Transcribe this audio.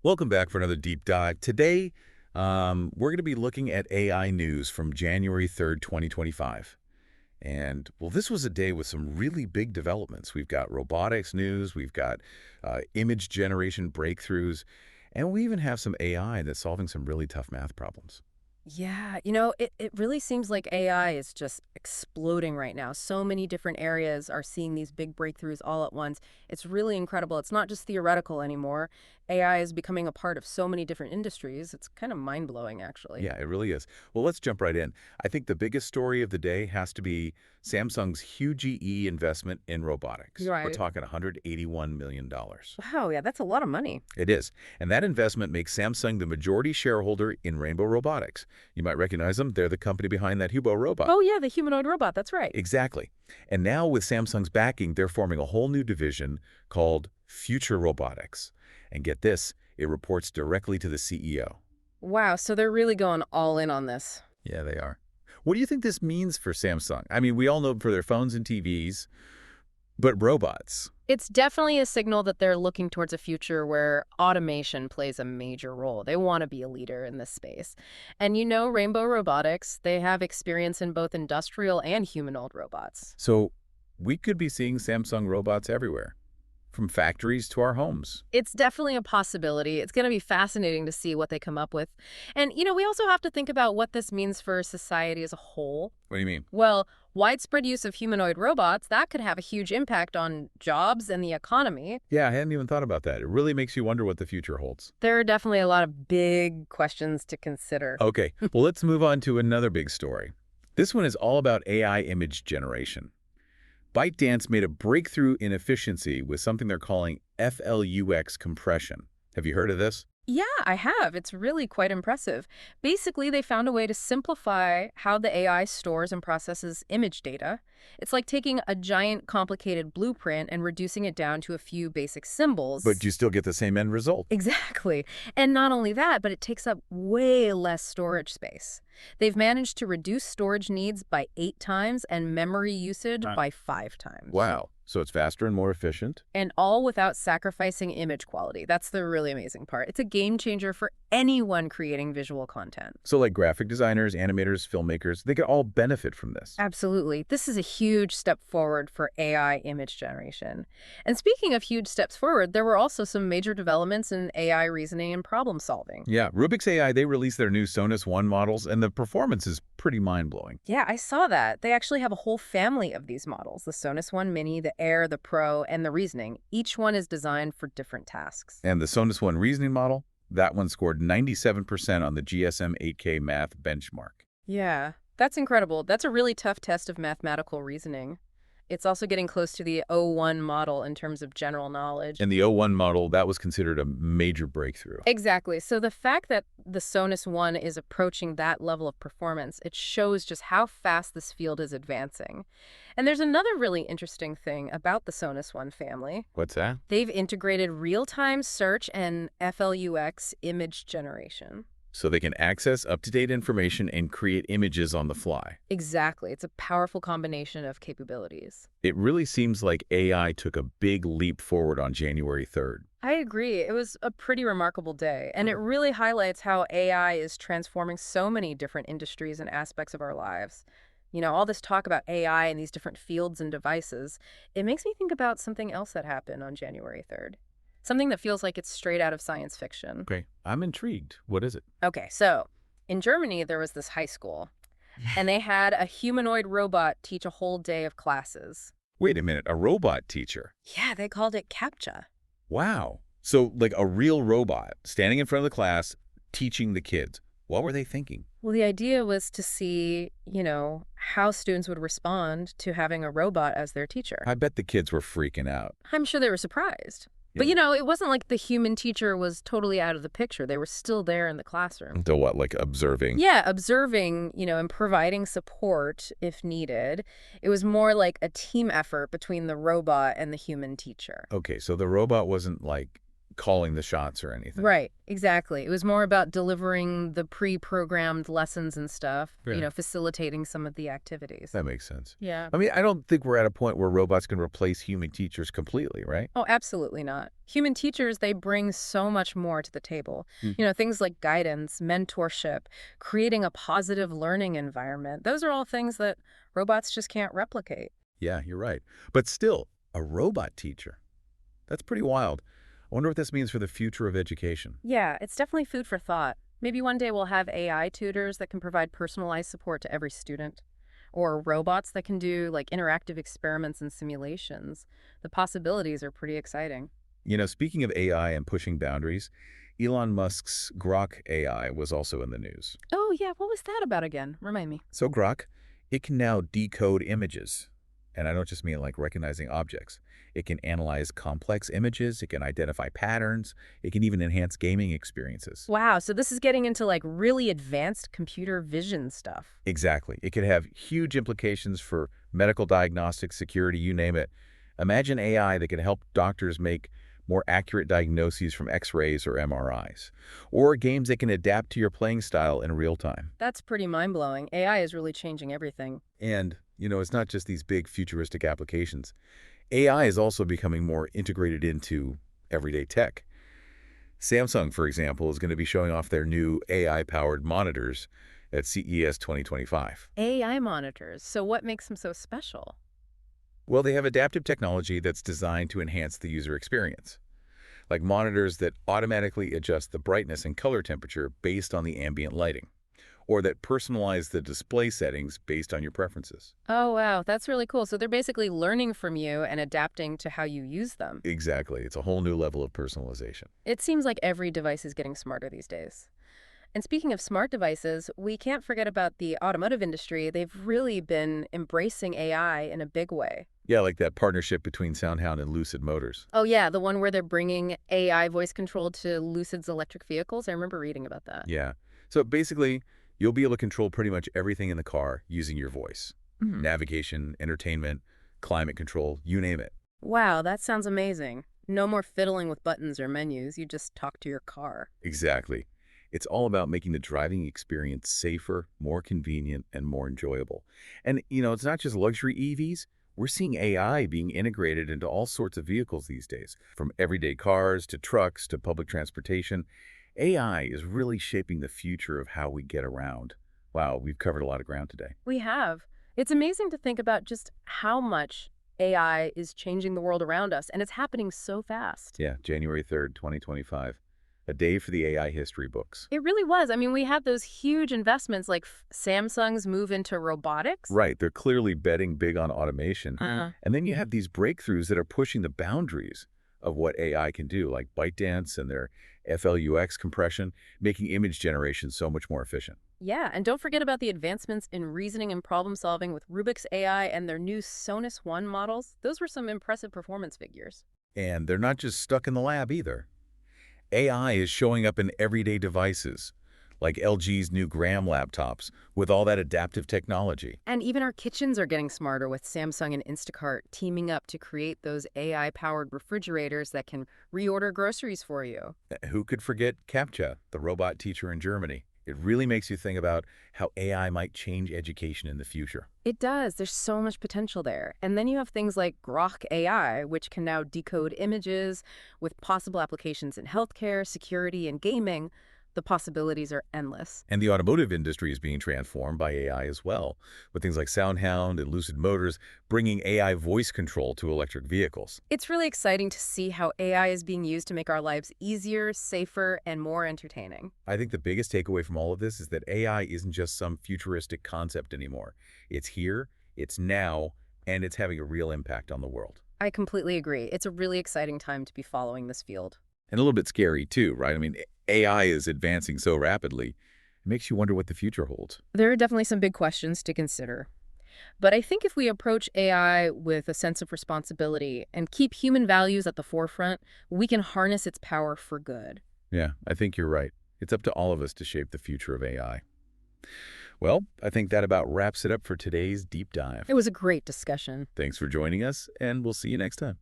Welcome back for another deep dive. Today, we're going to be looking at AI news from January 3rd, 2025. And, well, this was a day with some really big developments. We've got robotics news, we've got image generation breakthroughs, and we even have some AI that's solving some really tough math problems. Yeah, it really seems like AI is just exploding right now. So many different areas are seeing these big breakthroughs all at once. It's really incredible. It's not just theoretical anymore. AI is becoming a part of so many different industries. It's kind of mind-blowing, actually. Yeah, it really is. Well, let's jump right in. I think the biggest story of the day has to be Samsung's huge investment in robotics. We're Right. talking $181 million. Wow, yeah, that's a lot of money. It is. And that investment makes Samsung the majority shareholder in Rainbow Robotics. You might recognize them. They're the company behind that Hubo robot. Oh, yeah, the humanoid robot. That's right. Exactly. And now with Samsung's backing, they're forming a whole new division called Future Robotics. And get this, it reports directly to the CEO. Wow, so they're really going all in on this. Yeah, they are. What do you think this means for Samsung? I mean, we all know them for their phones and TVs, but robots. It's definitely a signal that they're looking towards a future where automation plays a major role. They want to be a leader in this space. And Rainbow Robotics, they have experience in both industrial and humanoid robots. So we could be seeing Samsung robots everywhere, from factories to our homes. It's definitely a possibility. It's going to be fascinating to see what they come up with. And, we also have to think about what this means for society as a whole. What do you mean? Well, widespread use of humanoid robots, that could have a huge impact on jobs and the economy. Yeah, I hadn't even thought about that. It really makes you wonder what the future holds. There are definitely a lot of big questions to consider. Okay, well, let's move on to another big story. This one is all about AI image generation. ByteDance made a breakthrough in efficiency with something they're calling FLUX compression. Have you heard of this? Yeah, I have. It's really quite impressive. Basically, they found a way to simplify how the AI stores and processes image data. It's like taking a giant, complicated blueprint and reducing it down to a few basic But symbols. you still get the same end result. Exactly. And not only that, but it takes up way less storage space. They've managed to reduce storage needs by 8 times and memory usage by 5 times. Wow. So it's faster and more efficient? And all without sacrificing image quality. That's the really amazing part. It's a game changer for anyone creating visual content. So like graphic designers, animators, filmmakers, they could all benefit from this. Absolutely. This is a huge step forward for AI image generation. And speaking of huge steps forward, there were also some major developments in AI reasoning and problem solving. Yeah, Rubik's AI, they released their new Sonus 1 models, and the performance is pretty mind-blowing. Yeah, I saw that. They actually have a whole family of these models, the Sonus One Mini, the Air, the Pro, and the Reasoning. Each one is designed for different tasks. And the Sonus 1 reasoning model, that one scored 97% on the GSM 8K math benchmark. Yeah, that's incredible. That's a really tough test of mathematical reasoning. It's also getting close to the O1 model in terms of general knowledge. And the O1 model, that was considered a major breakthrough. Exactly. So the fact that the Sonus One is approaching that level of performance, it shows just how fast this field is advancing. And there's another really interesting thing about the Sonus One family. What's that? They've integrated real-time search and FLUX image generation. So they can access up-to-date information and create images on the fly. Exactly. It's a powerful combination of capabilities. It really seems like AI took a big leap forward on January 3rd. I agree. It was a pretty remarkable day, and it really highlights how AI is transforming so many different industries and aspects of our lives. All this talk about AI and these different fields and devices, it makes me think about something else that happened on January 3rd. Something that feels like it's straight out of science fiction. Okay, I'm intrigued. What is it? Okay, so in Germany, there was this high school, and they had a humanoid robot teach a whole day of classes. Wait a minute, a robot teacher? Yeah, they called it CAPTCHA. Wow. So like a real robot standing in front of the class teaching the kids. What were they thinking? Well, the idea was to see, how students would respond to having a robot as their teacher. I bet the kids were freaking out. I'm sure they were surprised. But, it wasn't like the human teacher was totally out of the picture. They were still there in the classroom. The what, like observing? Yeah, observing, and providing support if needed. It was more like a team effort between the robot and the human teacher. Okay, so the robot wasn't like calling the shots or anything. Right, exactly. It was more about delivering the pre-programmed lessons and stuff, Yeah. facilitating some of the activities. That makes sense. Yeah. I mean, I don't think we're at a point where robots can replace human teachers completely, right? Oh, absolutely not. Human teachers, they bring so much more to the table. Hmm. Things like guidance, mentorship, creating a positive learning environment. Those are all things that robots just can't replicate. Yeah, you're right. But still, a robot teacher. That's pretty wild. I wonder what this means for the future of education. Yeah, it's definitely food for thought. Maybe one day we'll have AI tutors that can provide personalized support to every student, or robots that can do like interactive experiments and simulations. The possibilities are pretty exciting. Speaking of AI and pushing boundaries, Elon Musk's Grok AI was also in the news. Oh, yeah, what was that about again? Remind me. So Grok, it can now decode images. And I don't just mean like recognizing objects. It can analyze complex images, it can identify patterns, it can even enhance gaming experiences. Wow, so this is getting into like really advanced computer vision stuff. Exactly. It could have huge implications for medical diagnostics, security, you name it. Imagine AI that can help doctors make more accurate diagnoses from X-rays or MRIs, or games that can adapt to your playing style in real time. That's pretty mind-blowing. AI is really changing everything. And, it's not just these big futuristic applications. AI is also becoming more integrated into everyday tech. Samsung, for example, is going to be showing off their new AI-powered monitors at CES 2025. AI monitors. So what makes them so special? Well, they have adaptive technology that's designed to enhance the user experience, like monitors that automatically adjust the brightness and color temperature based on the ambient lighting, or that personalize the display settings based on your preferences. Oh, wow, that's really cool. So they're basically learning from you and adapting to how you use them. Exactly. It's a whole new level of personalization. It seems like every device is getting smarter these days. And speaking of smart devices, we can't forget about the automotive industry. They've really been embracing AI in a big way. Yeah, like that partnership between SoundHound and Lucid Motors. Oh, yeah, the one where they're bringing AI voice control to Lucid's electric vehicles. I remember reading about that. Yeah. So basically, you'll be able to control pretty much everything in the car using your voice. Mhm. Navigation, entertainment, climate control, you name it. Wow, that sounds amazing. No more fiddling with buttons or menus. You just talk to your car. Exactly. It's all about making the driving experience safer, more convenient, and more enjoyable. And, it's not just luxury EVs. We're seeing AI being integrated into all sorts of vehicles these days, from everyday cars to trucks to public transportation. AI is really shaping the future of how we get around. Wow, we've covered a lot of ground today. We have. It's amazing to think about just how much AI is changing the world around us, and it's happening so fast. Yeah, January 3rd, 2025. A day for the AI history books. It really was. I mean, we had those huge investments like Samsung's move into robotics. Right, they're clearly betting big on automation. Uh-huh. And then you have these breakthroughs that are pushing the boundaries of what AI can do, like ByteDance and their FLUX compression, making image generation so much more efficient. Yeah, and don't forget about the advancements in reasoning and problem solving with Rubik's AI and their new Sonus One models. Those were some impressive performance figures. And they're not just stuck in the lab either. AI is showing up in everyday devices, like LG's new Gram laptops, with all that adaptive technology. And even our kitchens are getting smarter with Samsung and Instacart teaming up to create those AI-powered refrigerators that can reorder groceries for you. Who could forget CAPTCHA, the robot teacher in Germany? It really makes you think about how AI might change education in the future. It does. There's so much potential there. And then you have things like Grok AI, which can now decode images with possible applications in healthcare, security, and gaming. The possibilities are endless. And the automotive industry is being transformed by AI as well, with things like SoundHound and Lucid Motors bringing AI voice control to electric vehicles. It's really exciting to see how AI is being used to make our lives easier, safer, and more entertaining. I think the biggest takeaway from all of this is that AI isn't just some futuristic concept anymore. It's here, it's now, and it's having a real impact on the world. I completely agree. It's a really exciting time to be following this field. And a little bit scary too, right? I mean, AI is advancing so rapidly, it makes you wonder what the future holds. There are definitely some big questions to consider. But I think if we approach AI with a sense of responsibility and keep human values at the forefront, we can harness its power for good. Yeah, I think you're right. It's up to all of us to shape the future of AI. Well, I think that about wraps it up for today's deep dive. It was a great discussion. Thanks for joining us, and we'll see you next time.